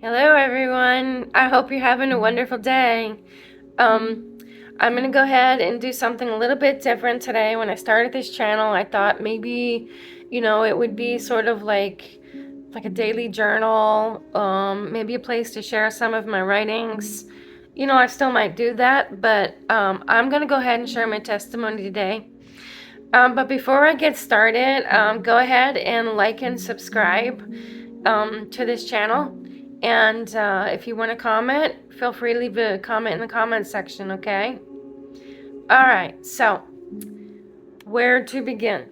Hello, everyone. I hope you're having a wonderful day. Um, I'm going to go ahead and do something a little bit different today. When I started this channel, I thought maybe, it would be sort of like a daily journal, maybe a place to share some of my writings. I still might do that, but I'm going to go ahead and share my testimony today. But before I get started, go ahead and like and subscribe to this channel. And if you want to comment, feel free to leave a comment in the comment section, okay? All right, so where to begin?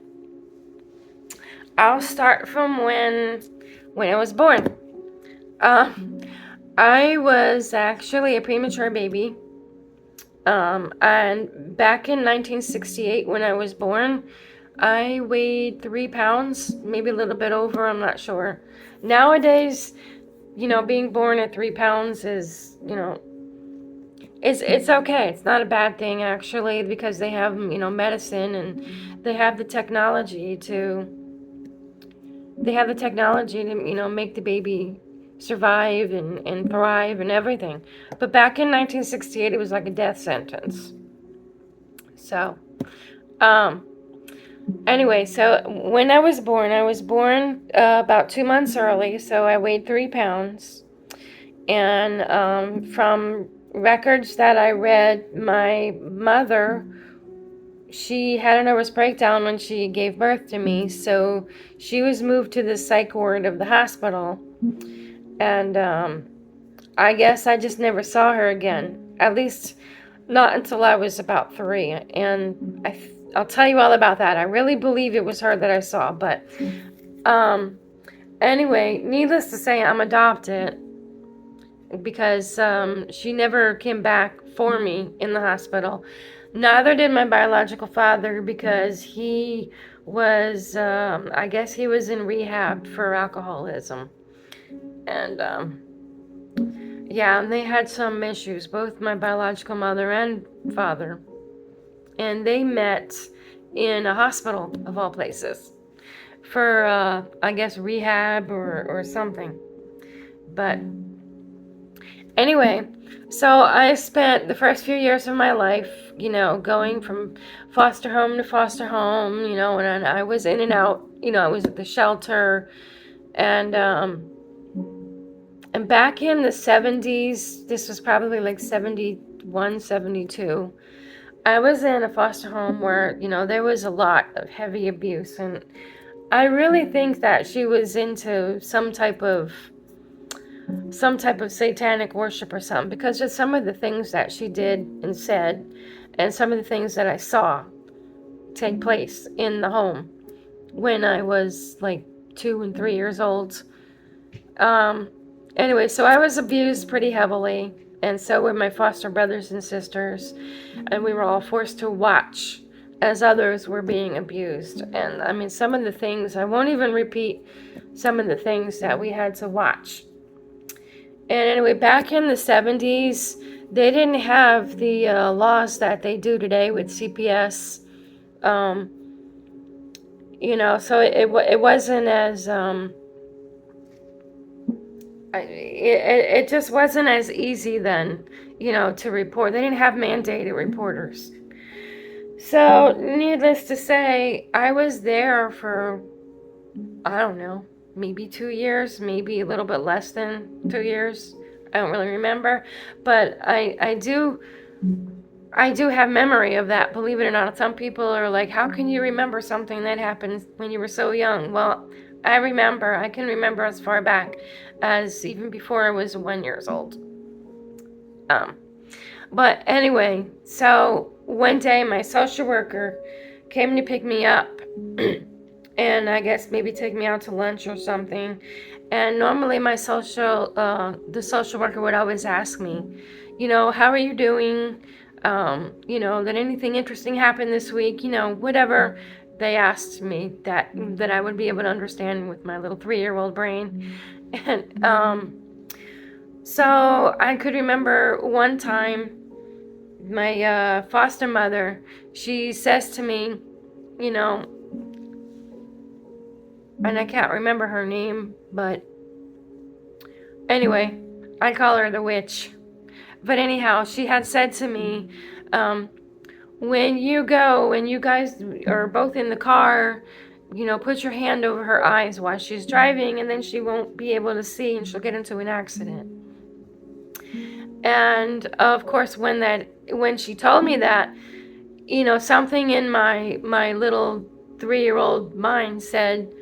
I'll start from when I was born. Um, I was actually a premature baby. And back in 1968, when I was born, I weighed 3 pounds, maybe a little bit over, I'm not sure. Nowadays, being born at 3 pounds is, it's okay. It's not a bad thing actually, because they have, medicine, and they have the technology to make the baby survive and thrive and everything. But back in 1968, it was like a death sentence. So, um, anyway, so when I was born about 2 months early, so I weighed 3 pounds. And from records that I read, my mother, she had a nervous breakdown when she gave birth to me, so she was moved to the psych ward of the hospital. And I guess I just never saw her again, at least not until I was about 3. And I'll tell you all about that. I really believe it was her that I saw. But anyway, needless to say, I'm adopted, because she never came back for me in the hospital. Neither did my biological father, because he was, I guess he was in rehab for alcoholism. And yeah, and they had some issues, both my biological mother and father. And they met in a hospital, of all places, for, I guess, rehab or something. But anyway, so I spent the first few years of my life, going from foster home to foster home, and I was in and out. I was at the shelter, and back in the 70s, this was probably like 71, 72. I was in a foster home where, there was a lot of heavy abuse, and I really think that she was into some type of satanic worship or something, because just some of the things that she did and said, and some of the things that I saw take place in the home when I was like 2 and 3 years old. Um, anyway, so I was abused pretty heavily, and so were my foster brothers and sisters, and we were all forced to watch as others were being abused. And I mean, some of the things, I won't even repeat some of the things that we had to watch. And anyway, back in the 70s, they didn't have the laws that they do today with CPS. Um, so it wasn't as, it just wasn't as easy then, to report. They didn't have mandated reporters. So, needless to say, I was there for, I don't know, maybe 2 years, maybe a little bit less than 2 years. I don't really remember, but I do have memory of that, believe it or not. Some people are like, how can you remember something that happened when you were so young? Well, I can remember as far back as even before I was 1 year old. Um, but anyway, so one day my social worker came to pick me up and I guess maybe take me out to lunch or something. And normally the social worker would always ask me, how are you doing? Did anything interesting happen this week? Whatever they asked me that I would be able to understand with my little 3-year-old brain. And so I could remember one time my foster mother, she says to me, and I can't remember her name, but Anyway, I call her the witch. But anyhow, she had said to me, um, when you go and you guys are both in the car, put your hand over her eyes while she's driving, and then she won't be able to see and she'll get into an accident. And of course, when she told me that, something in my little 3-year-old mind said,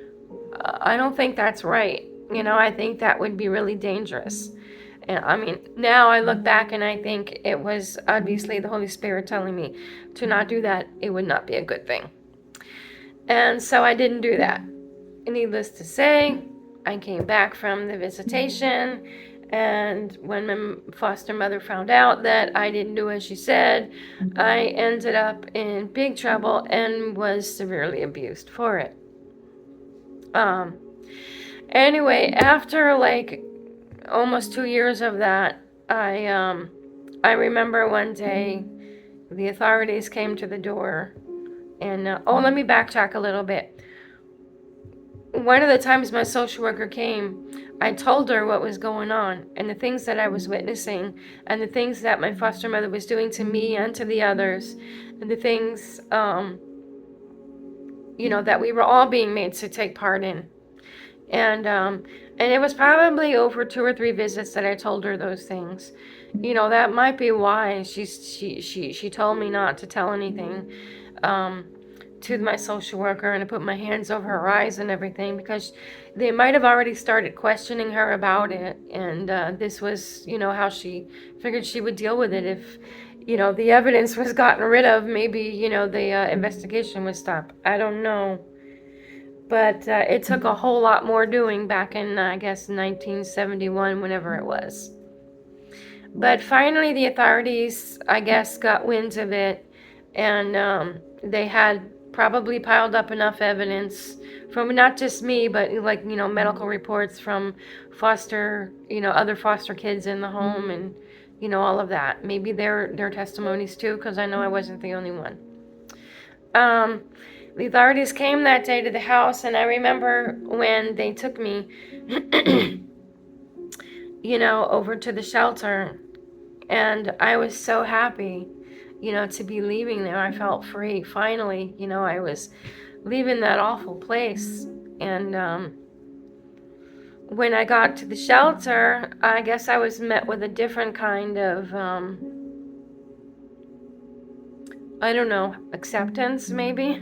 I don't think that's right. I think that would be really dangerous. And I mean, now I look back and I think it was obviously the Holy Spirit telling me to not do that. It would not be a good thing. And so I didn't do that. Needless to say, I came back from the visitation, and when my foster mother found out that I didn't do as she said, I ended up in big trouble and was severely abused for it. Anyway, after like almost 2 years of that, I remember one day the authorities came to the door, and let me backtrack a little bit. One of the times my social worker came, I told her what was going on and the things that I was witnessing and the things that my foster mother was doing to me and to the others, and the things that we were all being made to take part in. And it was probably over 2 or 3 visits that I told her those things. That might be why she told me not to tell anything to my social worker, and to put my hands over her eyes and everything, because they might have already started questioning her about it, and this was how she figured she would deal with it. If the evidence was gotten rid of, maybe the investigation would stop. I don't know. But it took a whole lot more doing back in, I guess, 1971, whenever it was. But finally, the authorities, I guess, got wind of it, and they had probably piled up enough evidence from not just me, but like, medical reports from other foster kids in the home, and, all of that. Maybe their testimonies too, because I know I wasn't the only one. The authorities came that day to the house, and I remember when they took me, over to the shelter, and I was so happy, to be leaving there. I felt free, finally. I was leaving that awful place, and when I got to the shelter, I guess I was met with a different kind of, I don't know, acceptance, maybe.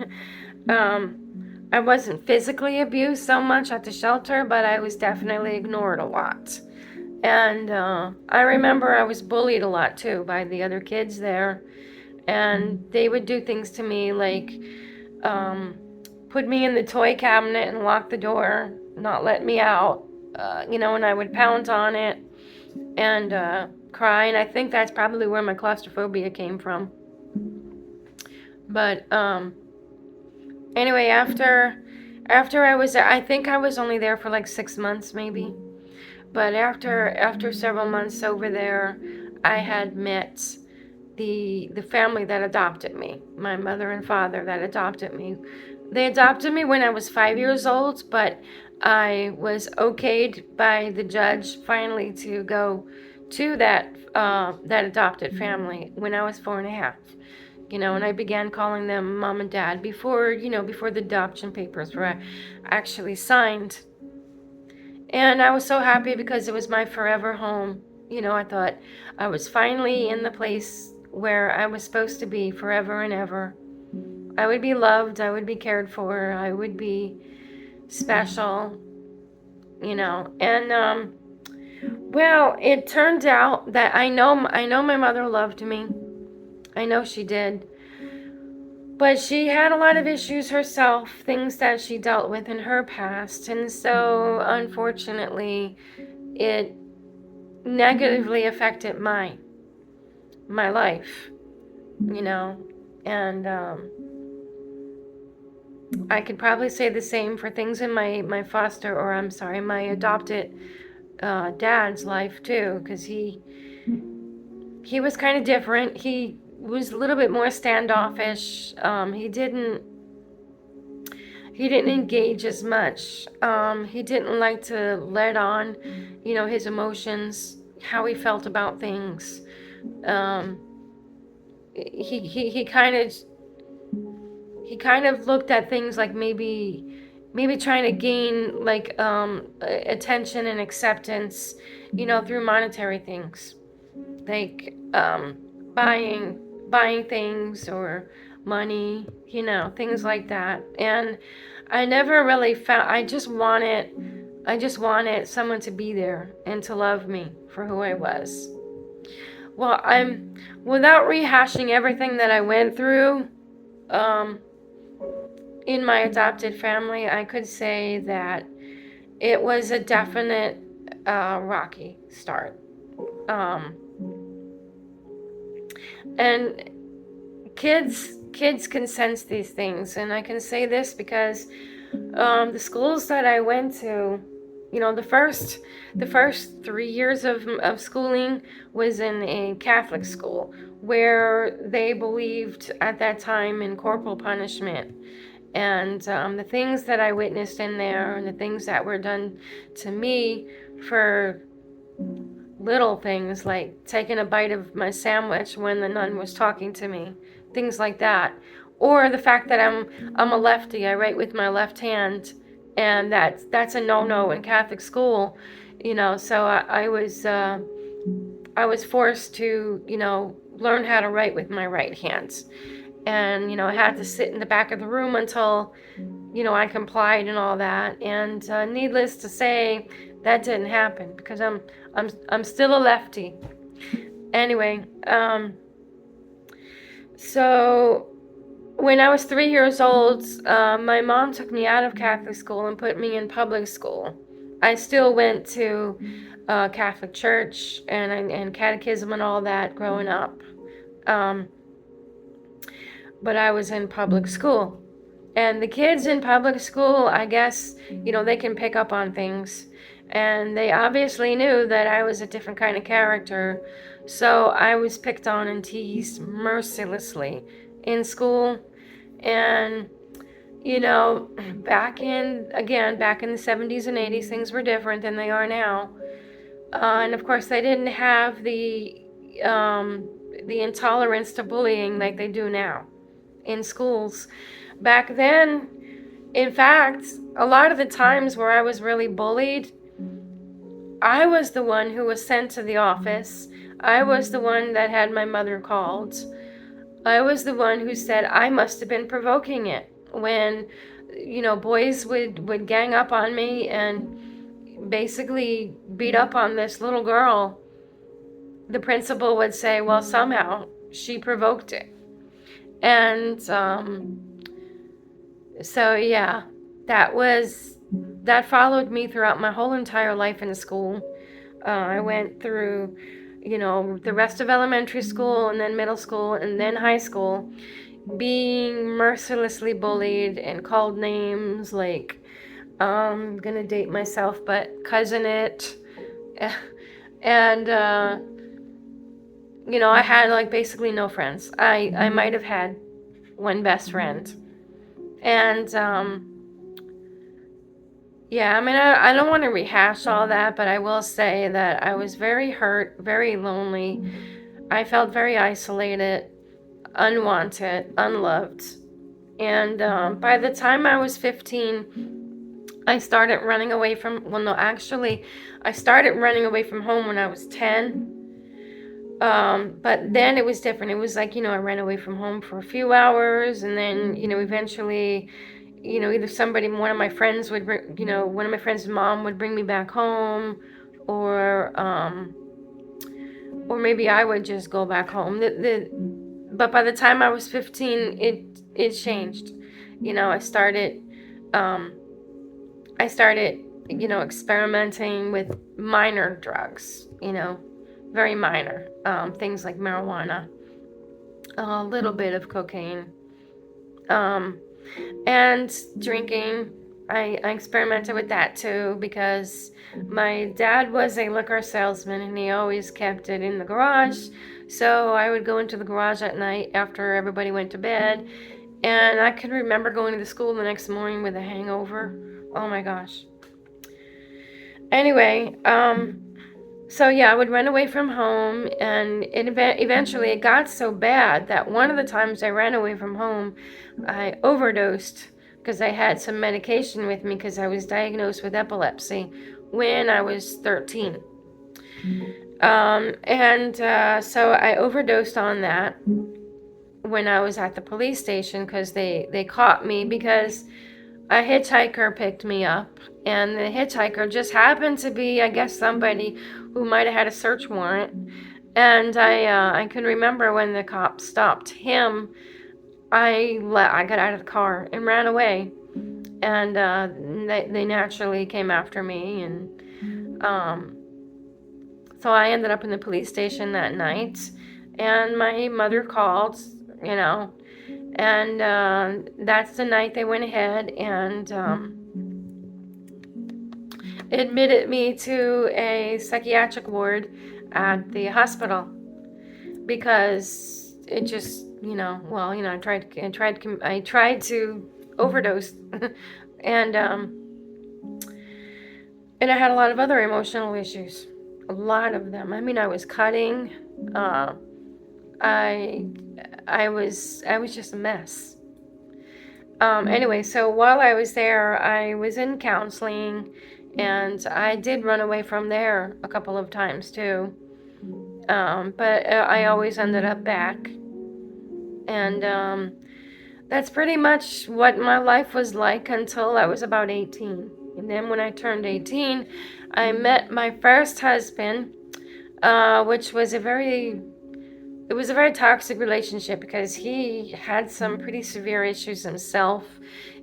I wasn't physically abused so much at the shelter, but I was definitely ignored a lot. And I remember I was bullied a lot too by the other kids there. And they would do things to me like put me in the toy cabinet and lock the door, not let me out, and I would pound on it and cry. And I think that's probably where my claustrophobia came from. But anyway, after I was there, I think I was only there for like 6 months maybe. But after several months over there, I had met the family that adopted me, my mother and father that adopted me. They adopted me when I was 5 years old, but I was okayed by the judge finally to go to that adopted family when I was 4.5. And I began calling them mom and dad before the adoption papers were actually signed. And I was so happy because it was my forever home. I thought I was finally in the place where I was supposed to be forever and ever. I would be loved, I would be cared for, I would be special, And well, it turned out that I know my mother loved me. I know she did. But she had a lot of issues herself, things that she dealt with in her past. And so, unfortunately, it negatively affected my life, And I could probably say the same for things in my my adopted dad's life too, because he was kind of different. He was a little bit more standoffish. He didn't, he didn't engage as much. He didn't like to let on, his emotions, how he felt about things. Um, he kind of looked at things like maybe trying to gain like attention and acceptance, through monetary things, like buying things or money, things like that. And I never really found. I just wanted someone to be there and to love me for who I was. Well, without rehashing everything that I went through, um, in my adopted family, I could say that it was a definite rocky start. Um, and kids can sense these things, and I can say this because the schools that I went to, the first 3 years of schooling was in a Catholic school where they believed at that time in corporal punishment. And the things that I witnessed in there and the things that were done to me for little things like taking a bite of my sandwich when the nun was talking to me, things like that. Or the fact that I'm a lefty, I write with my left hand, and that's a no-no in Catholic school, so I was forced to, learn how to write with my right hand. And, I had to sit in the back of the room until, I complied and all that. And needless to say, that didn't happen because I'm still a lefty. Anyway, so when I was 3 years old, my mom took me out of Catholic school and put me in public school. I still went to Catholic church and catechism and all that growing up. Um, but I was in public school. And the kids in public school, I guess, they can pick up on things. And they obviously knew that I was a different kind of character. So I was picked on and teased mercilessly in school. And, back in the 70s and 80s, things were different than they are now. And of course, they didn't have the intolerance to bullying like they do now in schools. Back then, in fact, a lot of the times where I was really bullied, I was the one who was sent to the office. I was the one that had my mother called. I was the one who said I must have been provoking it. When, boys would gang up on me and basically beat up on this little girl, the principal would say, well, somehow she provoked it. And so yeah, that followed me throughout my whole entire life in school. I went through, the rest of elementary school and then middle school and then high school, being mercilessly bullied and called names like, I'm gonna date myself, but cousin it. And, I had like basically no friends. I might have had one best friend. And, yeah, I mean, I don't want to rehash all that, but I will say that I was very hurt, very lonely. I felt very isolated, unwanted, unloved. And by the time I was 15, I started running away from, well, no, actually, I started running away from home when I was 10. But then it was different. It was like, I ran away from home for a few hours, and then, eventually, either one of my friends would bring, one of my friends' mom would bring me back home, or maybe I would just go back home. But by the time I was 15, it changed. I started, experimenting with minor drugs, very minor, things like marijuana, a little bit of cocaine, and drinking. I experimented with that too because my dad was a liquor salesman and he always kept it in the garage. So I would go into the garage at night after everybody went to bed And I can remember going to the school the next morning with a hangover. Oh my gosh. Anyway, so yeah, I would run away from home, and eventually it got so bad that one of the times I ran away from home, I overdosed because I had some medication with me because I was diagnosed with epilepsy when I was 13. So I overdosed on that when I was at the police station because they caught me because a hitchhiker picked me up, and the hitchhiker just happened to be, I guess, somebody who might have had a search warrant. And I can remember when the cops stopped him, I got out of the car and ran away, and they naturally came after me, and so I ended up in the police station that night, and my mother called, you know, and that's the night they went ahead and admitted me to a psychiatric ward at the hospital because it just, I tried to overdose, and and I had a lot of other emotional issues, a lot of them. I mean, I was cutting, uh, I I was just a mess. Anyway, so while I was there, I was in counseling, and I did run away from there a couple of times too. But I always ended up back, and that's pretty much what my life was like until I was about 18. And then when I turned 18, I met my first husband, which was it was a very toxic relationship because he had some pretty severe issues himself.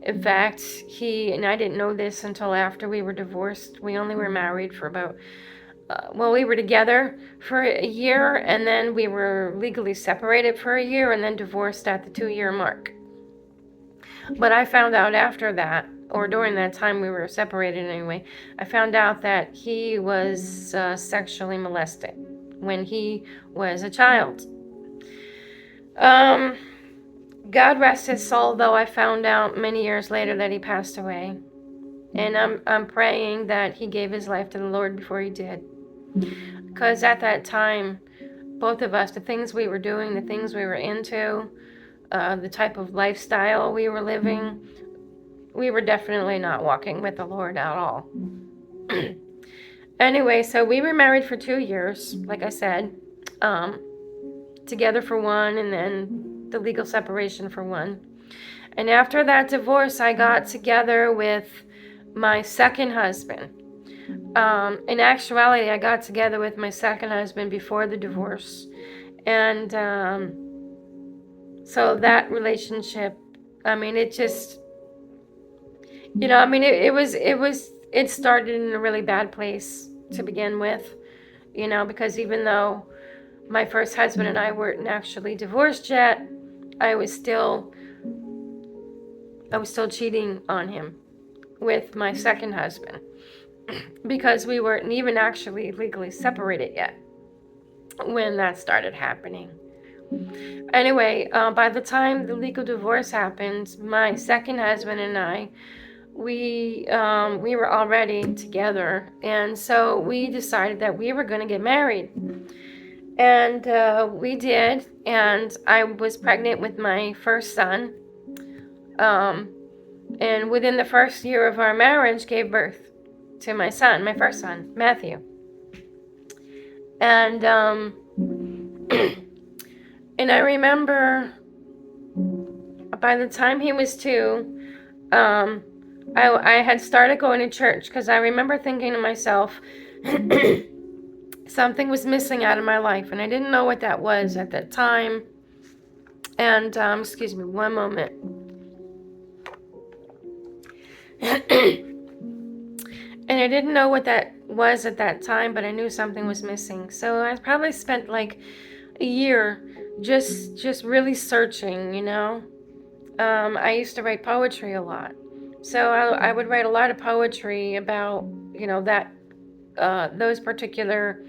In fact, and I didn't know this until after we were divorced. We only were married for about, we were together for a year, and then we were legally separated for a year, and then divorced at the 2-year mark. But I found out after that, or during that time we were separated anyway, I found out that he was sexually molested when he was a child. God rest his soul, though I found out many years later that he passed away. And I'm praying that he gave his life to the Lord before he did. Because at that time, both of us, the things we were doing, the things we were into, the type of lifestyle we were living, we were definitely not walking with the Lord at all. Anyway, so we were married for 2 years, like I said, together for 1, and then the legal separation for 1. And after that divorce, I got together with my second husband. In actuality, I got together with my second husband before the divorce. And so that relationship, I mean, it just, it started in a really bad place to begin with, because even though my first husband and I weren't actually divorced yet, I was still cheating on him with my second husband because we weren't even actually legally separated yet when that started happening. Anyway, by the time the legal divorce happened, my second husband and I, we were already together, and so we decided that we were going to get married. And we did, and I was pregnant with my first son. And within the first year of our marriage, gave birth to my son, my first son, Matthew. And and I remember by the time he was 2, I had started going to church because I remember thinking to myself, something was missing out of my life, and I didn't know what that was at that time. And excuse me, one moment. And I didn't know what that was at that time, but I knew something was missing. So I probably spent like a year just really searching, I used to write poetry a lot. So I would write a lot of poetry about, that those particular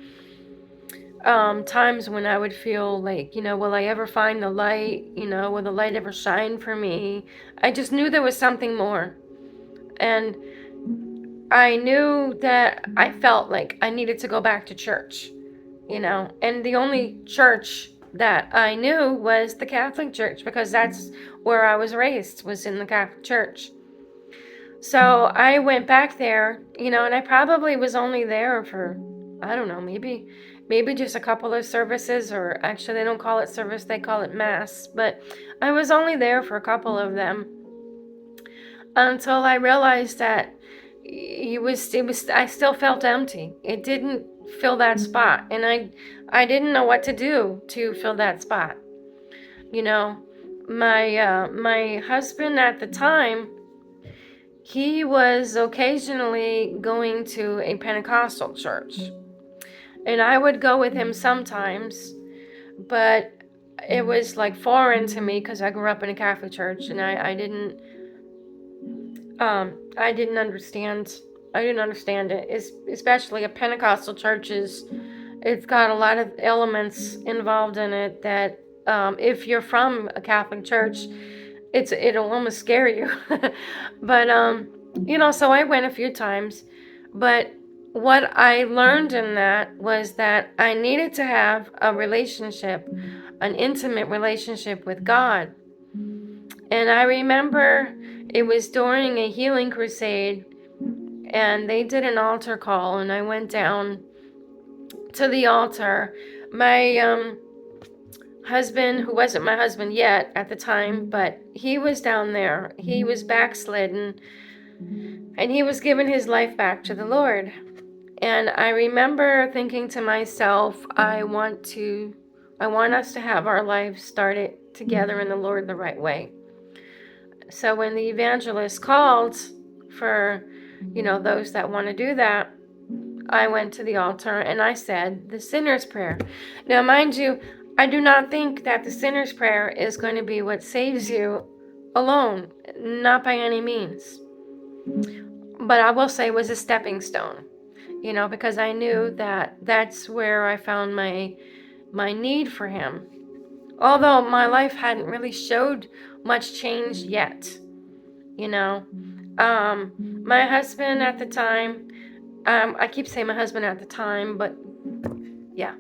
times when I would feel like, will I ever find the light? Will the light ever shine for me? I just knew there was something more. And I knew that I felt like I needed to go back to church, and the only church that I knew was the Catholic Church, because that's where I was raised, was in the Catholic Church. So I went back there, and I probably was only there for, I don't know, maybe just a couple of services, or actually they don't call it service, they call it mass, but I was only there for a couple of them until I realized that I still felt empty. It didn't fill that spot, and I didn't know what to do to fill that spot. You know, my husband at the time, he was occasionally going to a Pentecostal church, and I would go with him sometimes, but it was like foreign to me because I grew up in a Catholic church, and I didn't understand. I didn't understand it. Especially a Pentecostal church it's got a lot of elements involved in it that, if you're from a Catholic church, it'll almost scare you. But so I went a few times, but what I learned in that was that I needed to have a relationship, an intimate relationship with God. And I remember it was during a healing crusade, and they did an altar call, and I went down to the altar. My husband, who wasn't my husband yet at the time, but he was down there. He was backslidden, and he was giving his life back to the Lord. And I remember thinking to myself, I want us to have our lives started together in the Lord the right way. So when the evangelist called for, those that want to do that, I went to the altar and I said the sinner's prayer. Now, mind you, I do not think that the sinner's prayer is going to be what saves you alone, not by any means. But I will say it was a stepping stone, because I knew that that's where I found my need for him. Although my life hadn't really showed much change yet, my husband at the time, I keep saying my husband at the time, but yeah,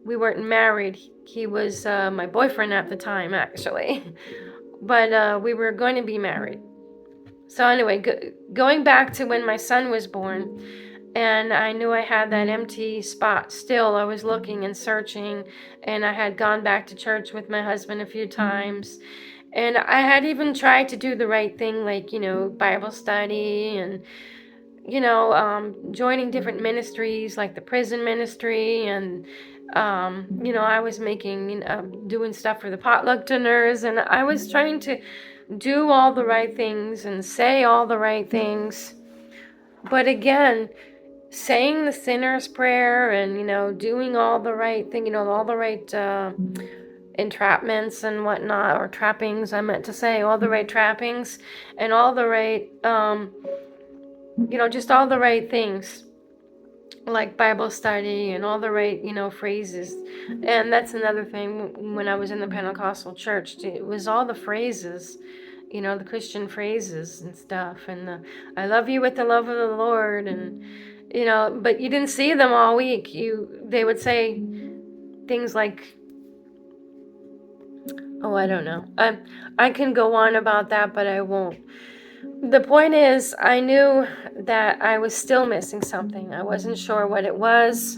we weren't married. He was my boyfriend at the time, actually. But we were going to be married. So anyway, going back to when my son was born, and I knew I had that empty spot still. I was looking and searching, and I had gone back to church with my husband a few times. And I had even tried to do the right thing, like, Bible study and, joining different ministries like the prison ministry. And, I was doing stuff for the potluck dinners. And I was trying to do all the right things and say all the right things. But again, saying the sinner's prayer and, doing all the right thing, all the right entrapments and whatnot, or trappings, I meant to say, all the right trappings and all the right, just all the right things, like Bible study and all the right, phrases. And that's another thing when I was in the Pentecostal church, it was all the phrases, the Christian phrases and stuff, and I love you with the love of the Lord, and but you didn't see them all week. They would say things like, oh, I don't know. I can go on about that, but I won't. The point is, I knew that I was still missing something. I wasn't sure what it was,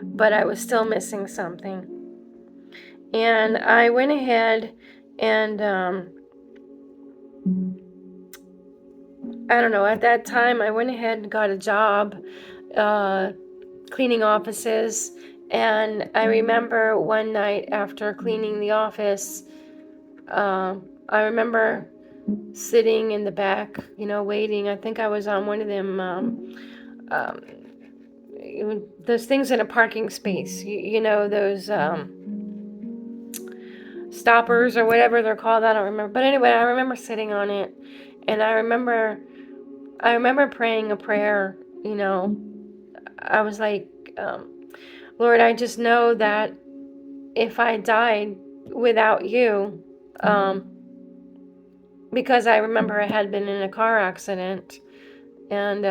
but I was still missing something. And I went ahead and, I don't know, at that time, I went ahead and got a job cleaning offices. And I remember one night after cleaning the office, I remember sitting in the back, waiting. I think I was on one of them, those things in a parking space, those stoppers or whatever they're called. I don't remember. But anyway, I remember sitting on it, and I remember praying a prayer you know, I was like, Lord, I just know that if I died without you, because I remember I had been in a car accident, and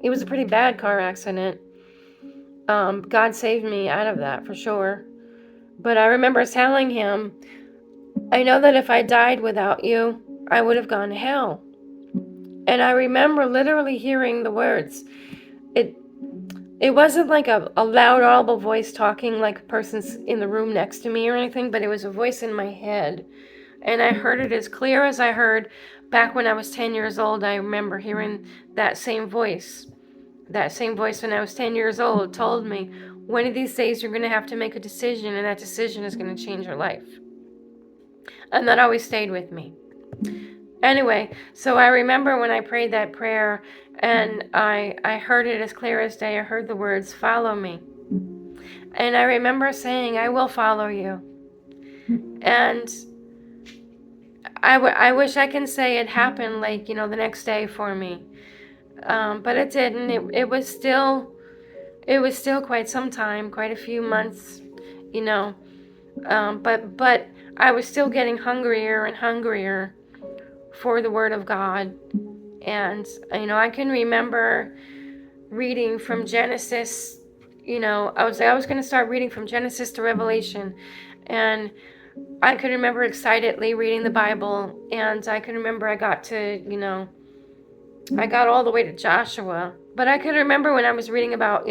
it was a pretty bad car accident. God saved me out of that for sure. But I remember telling him, I know that if I died without you, I would have gone to hell. And I remember literally hearing the words. It it wasn't like a loud, audible voice talking like a person's in the room next to me or anything, but it was a voice in my head. And I heard it as clear as I heard back when I was 10 years old. I remember hearing that same voice. That same voice when I was 10 years old told me, one of these days you're going to have to make a decision, and that decision is going to change your life. And that always stayed with me. Anyway, so I remember when I prayed that prayer, and I heard it as clear as day. I heard the words, follow me. And I remember saying, I will follow you. And I wish I can say it happened like, the next day for me. But it didn't. It was still quite some time, quite a few months, you know. But I was still getting hungrier and hungrier for the Word of God. And, I can remember reading from Genesis, I was going to start reading from Genesis to Revelation. And I could remember excitedly reading the Bible. And I can remember I got to, I got all the way to Joshua. But I could remember when I was reading about,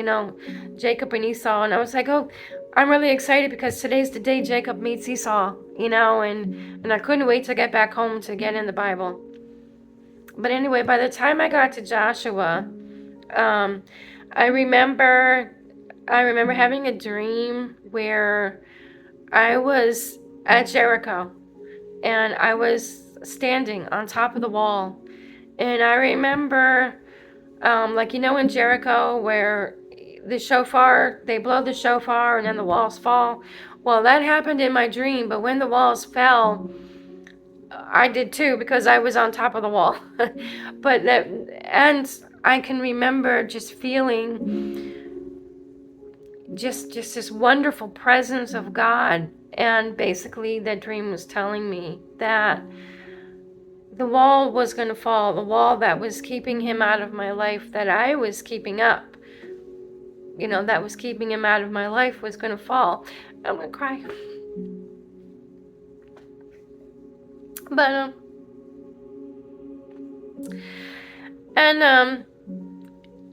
Jacob and Esau. And I was like, oh, I'm really excited because today's the day Jacob meets Esau, and I couldn't wait to get back home to get in the Bible. But anyway, by the time I got to Joshua, I remember having a dream where I was at Jericho and I was standing on top of the wall. And I remember, in Jericho where they blow the shofar and then the walls fall. Well, that happened in my dream, but when the walls fell, I did too because I was on top of the wall. And I can remember just feeling just this wonderful presence of God. And basically that dream was telling me that the wall was going to fall, the wall that was keeping him out of my life, that I was keeping up, that was keeping him out of my life, was going to fall. I'm going to cry. But,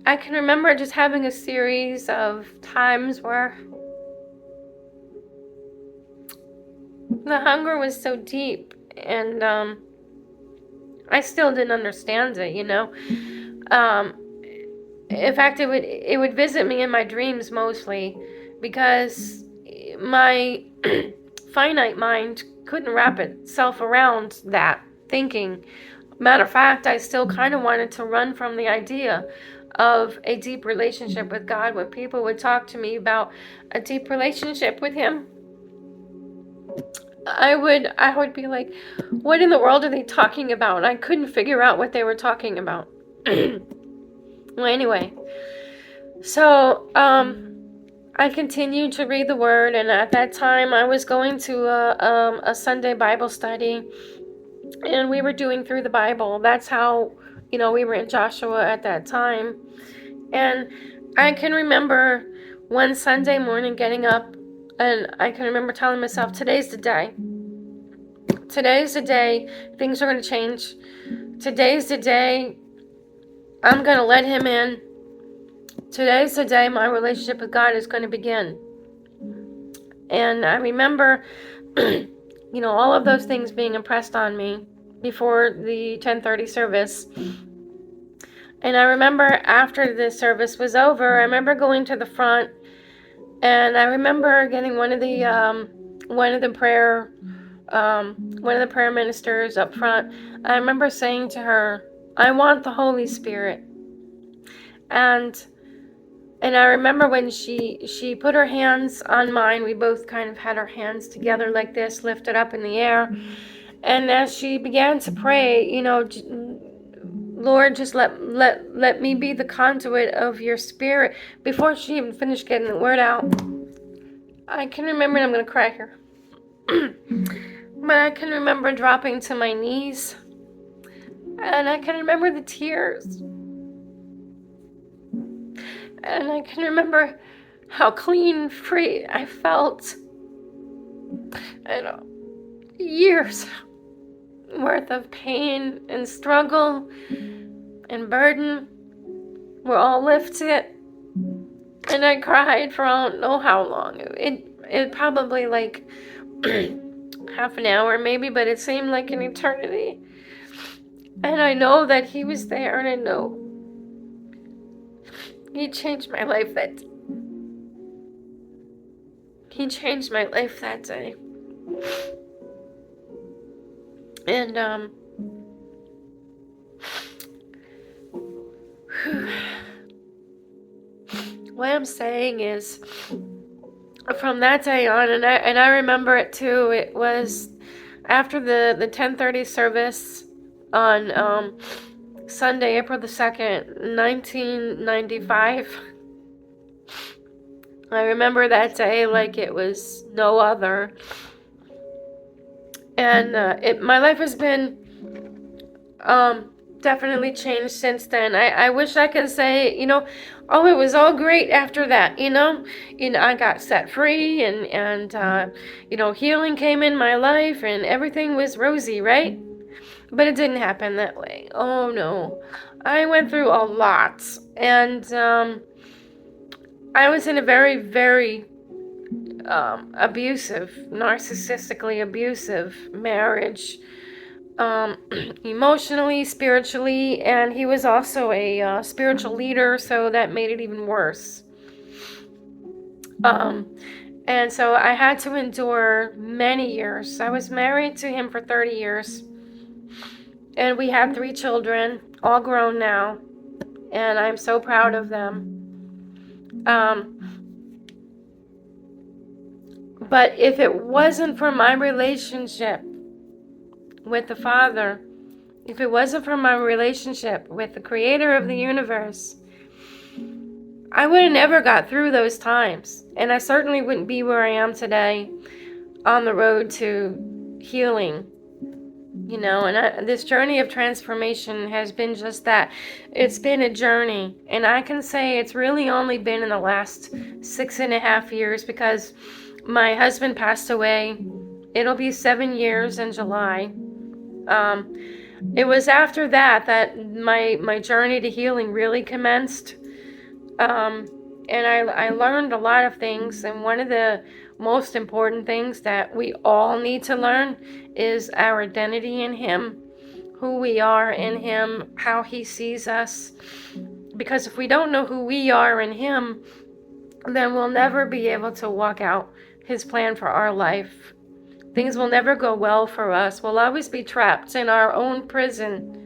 I can remember just having a series of times where the hunger was so deep, and I still didn't understand it, in fact, it would visit me in my dreams mostly because my finite mind couldn't wrap itself around that thinking. Matter of fact, I still kind of wanted to run from the idea of a deep relationship with God. When people would talk to me about a deep relationship with Him, I would be like, what in the world are they talking about? And I couldn't figure out what they were talking about. Well, anyway, so I continued to read the Word, and at that time I was going to a Sunday Bible study, and we were doing through the Bible. That's how, we were in Joshua at that time. And I can remember one Sunday morning getting up, and I can remember telling myself, today's the day. Today's the day things are going to change. Today's the day I'm going to let Him in. Today's the day my relationship with God is going to begin. And I remember, all of those things being impressed on me before the 10:30 service. And I remember after the service was over, I remember going to the front, and I remember getting one of the prayer ministers up front. I remember saying to her, I want the Holy Spirit. And I remember when she put her hands on mine, we both kind of had our hands together like this, lifted up in the air. And as she began to pray, Lord, just let me be the conduit of your spirit. Before she even finished getting the word out, I can remember, and I'm going to cry here, but I can remember dropping to my knees, and I can remember the tears, and I can remember how clean, free I felt. And years worth of pain and struggle and burden were all lifted. And I cried for I don't know how long. It probably like half an hour maybe, but it seemed like an eternity. And I know that he was there, and I know he changed my life that day. And what I'm saying is, from that day on, and I remember it too. It was after the 10:30 service on Sunday, April the 2nd, 1995. I remember that day like it was no other. And my life has been definitely changed since then. I wish I could say, oh, it was all great after that, I got set free, and healing came in my life, and everything was rosy, right? But it didn't happen that way. Oh no. I went through a lot, and I was in a very, very abusive, narcissistically abusive marriage, emotionally, spiritually, and he was also a spiritual leader, so that made it even worse. And so I had to endure many years. I was married to him for 30 years, and we have 3 children, all grown now, and I'm so proud of them. But if it wasn't for my relationship with the Father, if it wasn't for my relationship with the Creator of the universe, I would have never got through those times. And I certainly wouldn't be where I am today on the road to healing. And this journey of transformation has been just that. It's been a journey. And I can say it's really only been in the last 6.5 years, because my husband passed away. It'll be 7 years in July. It was after that my journey to healing really commenced. And I learned a lot of things, and one of the most important things that we all need to learn is our identity in Him, who we are in Him, how He sees us. Because if we don't know who we are in Him, then we'll never be able to walk out His plan for our life. Things will never go well for us. We'll always be trapped in our own prison.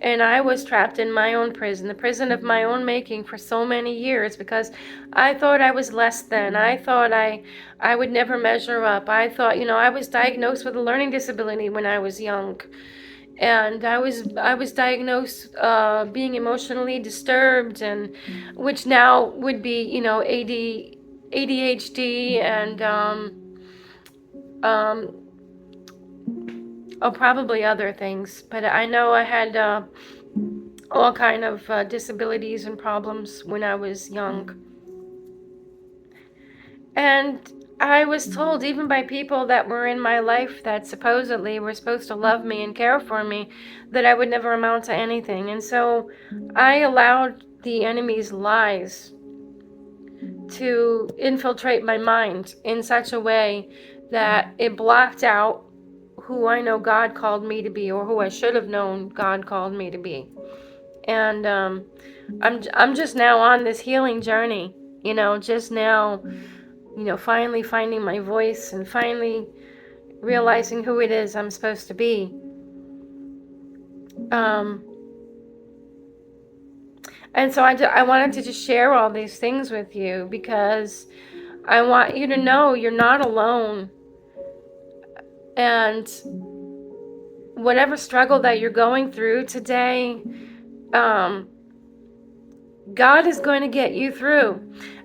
And I was trapped in my own prison, the prison of my own making, for so many years, because I thought I was less than. I thought I would never measure up. I thought, I was diagnosed with a learning disability when I was young. And I was diagnosed being emotionally disturbed, and which now would be, ADHD, and probably other things. But I know I had all kind of disabilities and problems when I was young. And I was told, even by people that were in my life that supposedly were supposed to love me and care for me, that I would never amount to anything. And so I allowed the enemy's lies to infiltrate my mind in such a way that it blocked out who I know God called me to be, or who I should have known God called me to be. And I'm just now on this healing journey, just now, finally finding my voice and finally realizing who it is I'm supposed to be. And so I wanted to just share all these things with you, because I want you to know you're not alone. And whatever struggle that you're going through today, um, God is going to get you through.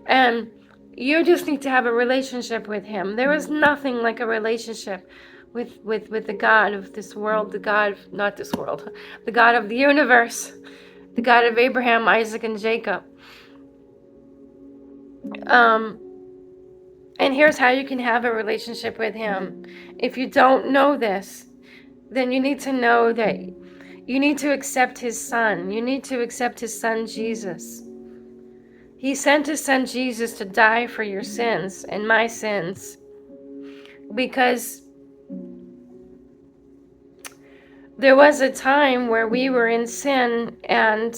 And you just need to have a relationship with him. There is nothing like a relationship with the God of this world, the God of, not this world, the God of the universe, the God of Abraham, Isaac, and Jacob. And here's how you can have a relationship with him. If you don't know this, then you need to know that you need to accept his son. You need to accept his son, Jesus. He sent his son, Jesus, to die for your sins and my sins. Because there was a time where we were in sin, and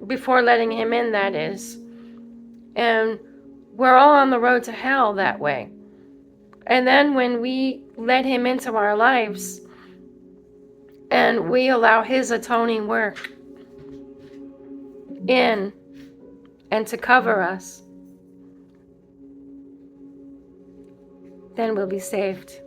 before letting him in, that is. And we're all on the road to hell that way. And then when we let him into our lives and we allow his atoning work in and to cover us, then we'll be saved.